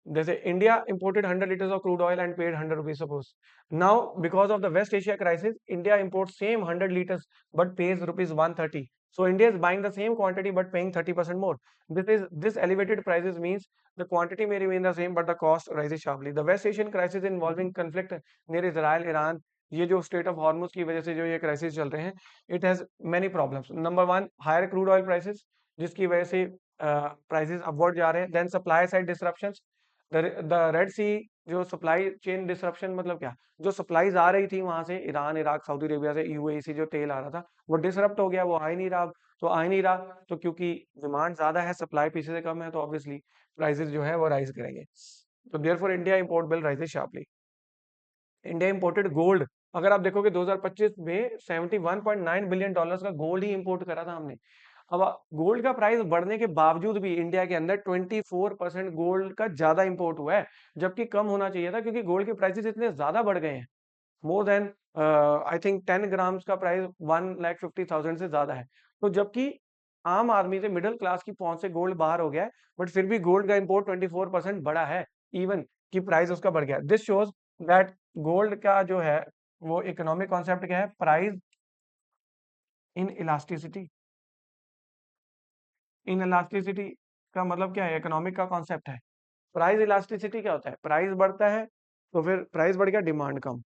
जैसे India imported 100 liters of crude oil and paid 100 rupees suppose. Now because of the West Asia crisis, India imports same 100 liters but pays rupees 130. So India is buying the same quantity but paying 30% more. This elevated prices means the quantity may remain the same but the cost rises sharply. The West Asian crisis involving conflict near Israel, Iran, ये जो state of Hormuz की वजह से जो ये crisis चल रहे हैं, it has many problems. Number one, higher crude oil prices, जिसकी वजह से प्राइसेस अपवर्ड जा रहे हैं. Then supply side disruptions, the red sea, जो सप्लाई चेन डिसरप्शन मतलब क्या, जो सप्लाईज आ रही थी वहां से, ईरान, इराक, सऊदी अरेबिया से, यूएई से जो तेल आ रहा था, वो डिसरप्ट हो गया, वो आ ही नहीं रहा. तो आ ही नहीं रहा, तो क्योंकि डिमांड ज्यादा है, सप्लाई पीछे से कम है, तो ऑब्वियसली प्राइसेस जो है वो राइज करेंगे. तो therefore India import bill rises sharply. India imported gold, अगर आप देखोगे 2025 में $71.9 बिलियन का गोल्ड ही इंपोर्ट करा था हमने. अब गोल्ड का प्राइस बढ़ने के बावजूद भी इंडिया के अंदर 24% गोल्ड का ज्यादा इंपोर्ट हुआ है, जबकि कम होना चाहिए था, क्योंकि गोल्ड के प्राइसेस इतने ज्यादा बढ़ गए हैं. More than I think 10 grams का प्राइस 1,50,000 से ज्यादा है. तो जबकि आम आदमी से, मिडिल क्लास की पहुंच से गोल्ड बाहर हो गया है, बट फिर भी गोल्ड का इंपोर्ट 24% बढ़ा है, इवन की प्राइस उसका बढ़ गया. दिस शोज दैट गोल्ड का जो है वो इकोनॉमिक कॉन्सेप्ट क्या है, price in elasticity. In elasticity का मतलब क्या है, इकोनॉमिक का कॉन्सेप्ट है. प्राइस इलास्टिसिटी क्या होता है, प्राइस बढ़ता है तो फिर प्राइस बढ़ गया, डिमांड कम,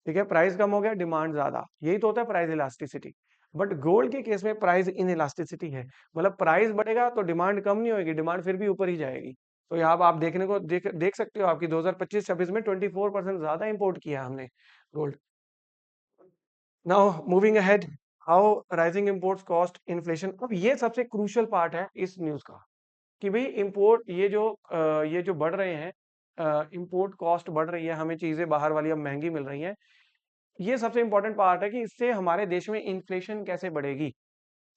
ठीक है, प्राइस कम हो गया, डिमांड ज्यादा, यही तो होता है प्राइस इलास्टिसिटी. बट गोल्ड के केस में प्राइस इन इलास्टिसिटी है, मतलब प्राइस बढ़ेगा तो डिमांड कम नहीं होगी, डिमांड फिर भी ऊपर ही जाएगी. तो यहाँ आप देखने को देख सकते हो आपकी 2025-26 में 24% ज्यादा इंपोर्ट किया हमने gold. Now moving ahead, how rising imports cost inflation. अब ये सबसे क्रूशियल पार्ट है इस न्यूज का, कि भाई इंपोर्ट, ये जो बढ़ रहे हैं, इंपोर्ट कॉस्ट बढ़ रही है, हमें चीजें बाहर वाली अब महंगी मिल रही हैं. ये सबसे इंपॉर्टेंट पार्ट है कि इससे हमारे देश में इन्फ्लेशन कैसे बढ़ेगी.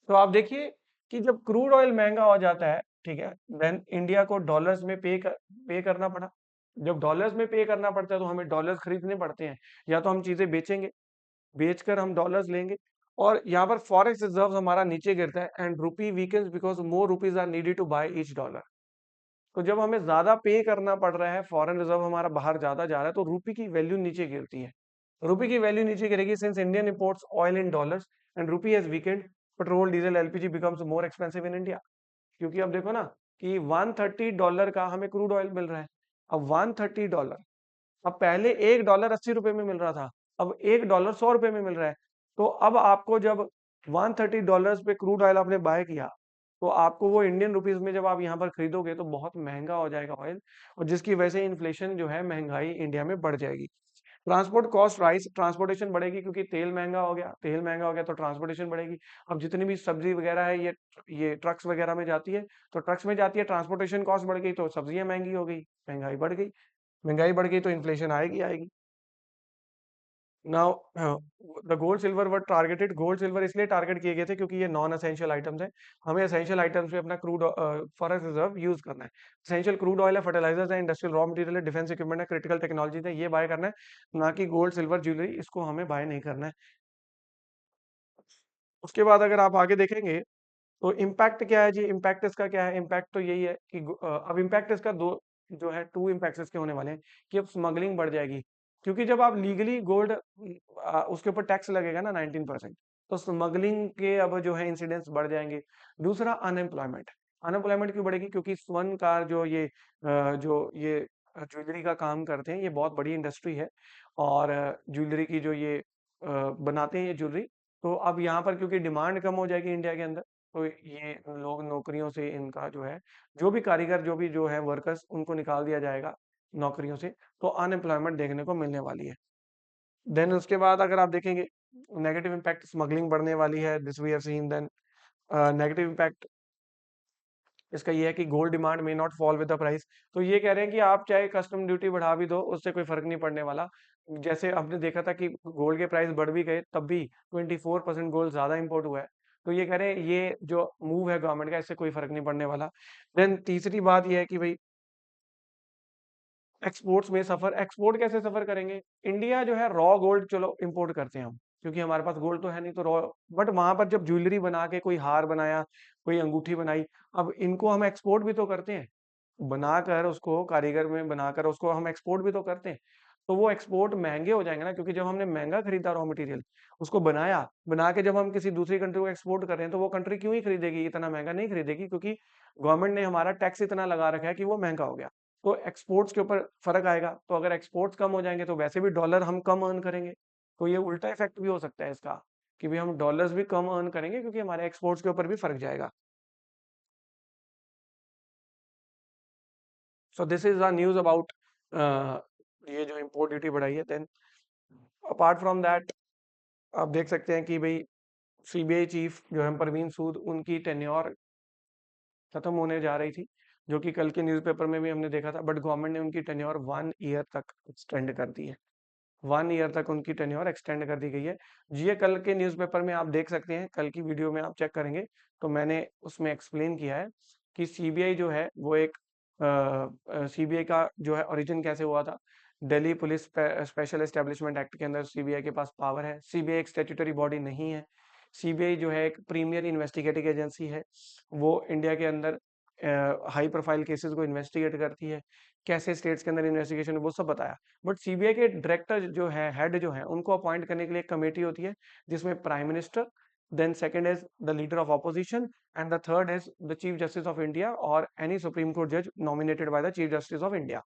तो आप देखिए कि जब क्रूड ऑयल महंगा हो जाता है, ठीक है, देन इंडिया को डॉलर्स में पे करना पड़ा. जब डॉलर्स में पे करना पड़ता है तो हमें डॉलर्स खरीदने पड़ते हैं, या तो हम चीजें बेचेंगे, बेचकर हम डॉलर्स लेंगे, और यहाँ पर फॉरेक्स रिजर्व हमारा नीचे गिरता है, and rupee weakens because more rupees are needed to buy each dollar. तो जब हमें ज्यादा पे करना पड़ रहा है, फॉरेन रिजर्व हमारा बाहर ज्यादा जा रहा है, तो रूपी की वैल्यू नीचे गिरती है. रूपी की वैल्यू नीचे गिरेगी since Indian imports oil in dollars, and rupee has weekend, petrol diesel LPG becomes more expensive in India. क्योंकि अब देखो ना कि $130 का हमें क्रूड ऑयल मिल रहा है। अब $130, अब पहले $1 80 में मिल रहा था, अब $1 100 में मिल रहा है। तो अब आपको जब $130 पे क्रूड ऑयल आपने बाय किया, तो आपको वो इंडियन रुपीज में जब आप यहाँ पर खरीदोगे तो बहुत महंगा हो जाएगा ऑयल, और जिसकी वजह से इन्फ्लेशन जो है, महंगाई इंडिया में बढ़ जाएगी। ट्रांसपोर्ट कॉस्ट राइज, ट्रांसपोर्टेशन बढ़ेगी क्योंकि तेल महंगा हो गया, तेल महंगा हो गया तो ट्रांसपोर्टेशन बढ़ेगी। अब जितनी भी सब्जी वगैरह है ये ट्रक्स वगैरह में जाती है, तो ट्रक्स में जाती है, ट्रांसपोर्टेशन कॉस्ट बढ़ गई तो सब्जियां महंगी हो गई, महंगाई बढ़ गई, महंगाई बढ़ गई तो इन्फ्लेशन आएगी आएगी। Now the gold silver were targeted, gold silver इसलिए टारगेट किए गए थे क्योंकि ये नॉन एसेंशियल आइटम्स है। हमें एसेंशियल आइटम्स पे अपना क्रूड फॉरेक्स रिजर्व यूज करना है। एसेंशियल क्रूड ऑयल है, फर्टिलाइजर्स है, इंडस्ट्रियल रॉ मटेरियल है, डिफेंस इक्विपमेंट है, क्रिटिकल टेक्नोलॉजी है, ये बाय करना है, ना कि गोल्ड सिल्वर ज्वेलरी, इसको हमें बाय नहीं करना है। उसके बाद अगर आप आगे देखेंगे तो इम्पैक्ट क्या है जी, इम्पैक्ट इसका क्या है, इम्पैक्ट तो यही है कि अब इम्पैक्ट इसका दो जो है, टू इम्पैक्ट इसके होने वाले हैं कि अब स्मगलिंग बढ़ जाएगी, क्योंकि जब आप लीगली गोल्ड उसके ऊपर टैक्स लगेगा ना 19%, तो स्मगलिंग के अब जो है इंसिडेंट्स बढ़ जाएंगे। दूसरा अनएम्प्लॉयमेंट, अनएम्प्लॉयमेंट क्यों बढ़ेगी, क्योंकि स्वर्णकार जो ये ज्वेलरी का काम करते हैं, ये बहुत बड़ी इंडस्ट्री है, और ज्वेलरी की जो ये बनाते हैं ये ज्वेलरी, तो अब यहाँ पर क्योंकि डिमांड कम हो जाएगी इंडिया के अंदर, तो ये लोग नौकरियों से इनका जो है, जो भी कारीगर जो है वर्कर्स, उनको निकाल दिया जाएगा नौकरियों से, तो अनएम्प्लॉयमेंट देखने को मिलने वाली है। देन उसके बाद अगर आप देखेंगे नेगेटिव इम्पैक्ट, स्मगलिंग बढ़ने वाली है, this we have seen. Then negative impact इसका ये है कि गोल्ड डिमांड में not fall with the price. तो ये कह रहे हैं कि आप चाहे कस्टम ड्यूटी बढ़ा भी दो, उससे कोई फर्क नहीं पड़ने वाला। जैसे आपने देखा था कि गोल्ड के प्राइस बढ़ भी गए, तब भी 24% गोल्ड ज्यादा इंपोर्ट हुआ है। तो ये कह रहे हैं ये जो मूव है गवर्नमेंट का, इससे कोई फर्क नहीं पड़ने वाला। देन तीसरी बात ये है कि भाई एक्सपोर्ट्स में सफर, एक्सपोर्ट कैसे सफर करेंगे, इंडिया जो है रॉ गोल्ड चलो इंपोर्ट करते हैं हम, क्योंकि हमारे पास गोल्ड तो है नहीं, तो रॉ, बट वहां पर जब ज्वेलरी बना के कोई हार बनाया, कोई अंगूठी बनाई, अब इनको हम एक्सपोर्ट भी तो करते हैं, बनाकर उसको कारीगर में बनाकर उसको हम एक्सपोर्ट भी तो करते हैं। तो वो एक्सपोर्ट महंगे हो जाएंगे ना, क्योंकि जब हमने महंगा खरीदा रॉ मटेरियल, उसको बनाया, बना के जब हम किसी दूसरी कंट्री को एक्सपोर्ट कर रहे हैं, तो वो कंट्री क्यों ही खरीदेगी, इतना महंगा नहीं खरीदेगी, क्योंकि गवर्नमेंट ने हमारा टैक्स इतना लगा रखा है कि वो महंगा हो गया। तो एक्सपोर्ट्स के ऊपर फर्क आएगा, तो अगर एक्सपोर्ट्स कम हो जाएंगे तो वैसे भी डॉलर हम कम अर्न करेंगे। तो ये उल्टा इफेक्ट भी हो सकता है इसका, कि भी हम डॉलर्स भी कम अर्न करेंगे क्योंकि हमारे एक्सपोर्ट्स के ऊपर भी फर्क जाएगा। So this is the news about ये जो इम्पोर्ट ड्यूटी बढ़ाई है। देन अपार्ट फ्रॉम दैट आप देख सकते हैं कि भाई सीबीआई चीफ जो है परवीन सूद, उनकी टेन्योर खत्म होने जा रही थी, जो कि कल के न्यूज़पेपर में भी हमने देखा था, बट गवर्नमेंट ने उनकी टेन्योर 1 ईयर तक एक्सटेंड कर दी है। 1 ईयर तक उनकी टेन्योर एक्सटेंड कर दी गई है। ये कल के न्यूज़पेपर में आप देख सकते हैं, कल की वीडियो में आप चेक करेंगे तो मैंने उसमें एक्सप्लेन किया है कि सीबीआई जो है वो एक सीबीआई का जो है ओरिजिन कैसे हुआ था। Delhi police special establishment act के अंदर सीबीआई के पास पावर है। सीबीआई एक स्टैट्यूटरी बॉडी नहीं है। सीबीआई जो है एक प्रीमियर इन्वेस्टिगेटिव एजेंसी है, वो इंडिया के अंदर हाई प्रोफाइल केसेस को इन्वेस्टिगेट करती है, कैसे स्टेट्स के अंदर इन्वेस्टिगेशन, वो सब बताया। बट सीबीआई के डायरेक्टर जो है, हेड जो है, उनको अपॉइंट करने के लिए एक कमेटी होती है, जिसमें prime minister, then second is the leader of opposition, and the third is the chief justice of India और एनी सुप्रीम कोर्ट जज nominated by the chief justice of India.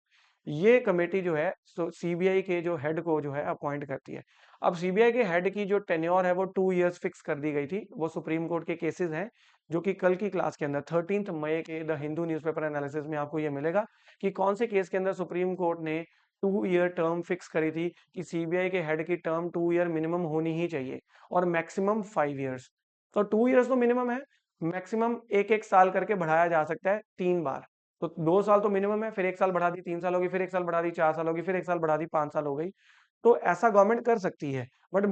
ये कमेटी जो है सो सीबीआई के जो हेड को जो है अपॉइंट करती है। अब सीबीआई के हेड की जो टेन्योर है वो 2 इयर्स फिक्स कर दी गई थी। वो सुप्रीम कोर्ट के केसेस हैं, जो कि कल की क्लास के अंदर 13 मई के द हिंदू न्यूज़पेपर एनालिसिस में आपको ये मिलेगा कि कौन से केस के अंदर सुप्रीम कोर्ट ने 2 ईयर टर्म फिक्स करी थी, कि सीबीआई के हेड की टर्म 2 ईयर मिनिमम होनी ही चाहिए, और मैक्सिमम 5 इयर्स। तो 2 इयर्स तो मिनिमम है, मैक्सिमम एक एक साल करके बढ़ाया जा सकता है 3 बार। तो 2 साल तो मिनिमम है, फिर एक साल बढ़ा दी 3 साल होगी, फिर एक साल बढ़ा दी 4 साल होगी, फिर एक साल बढ़ा दी 5 साल हो गई। तो ऐसा गवर्नमेंट कर सकती है, बट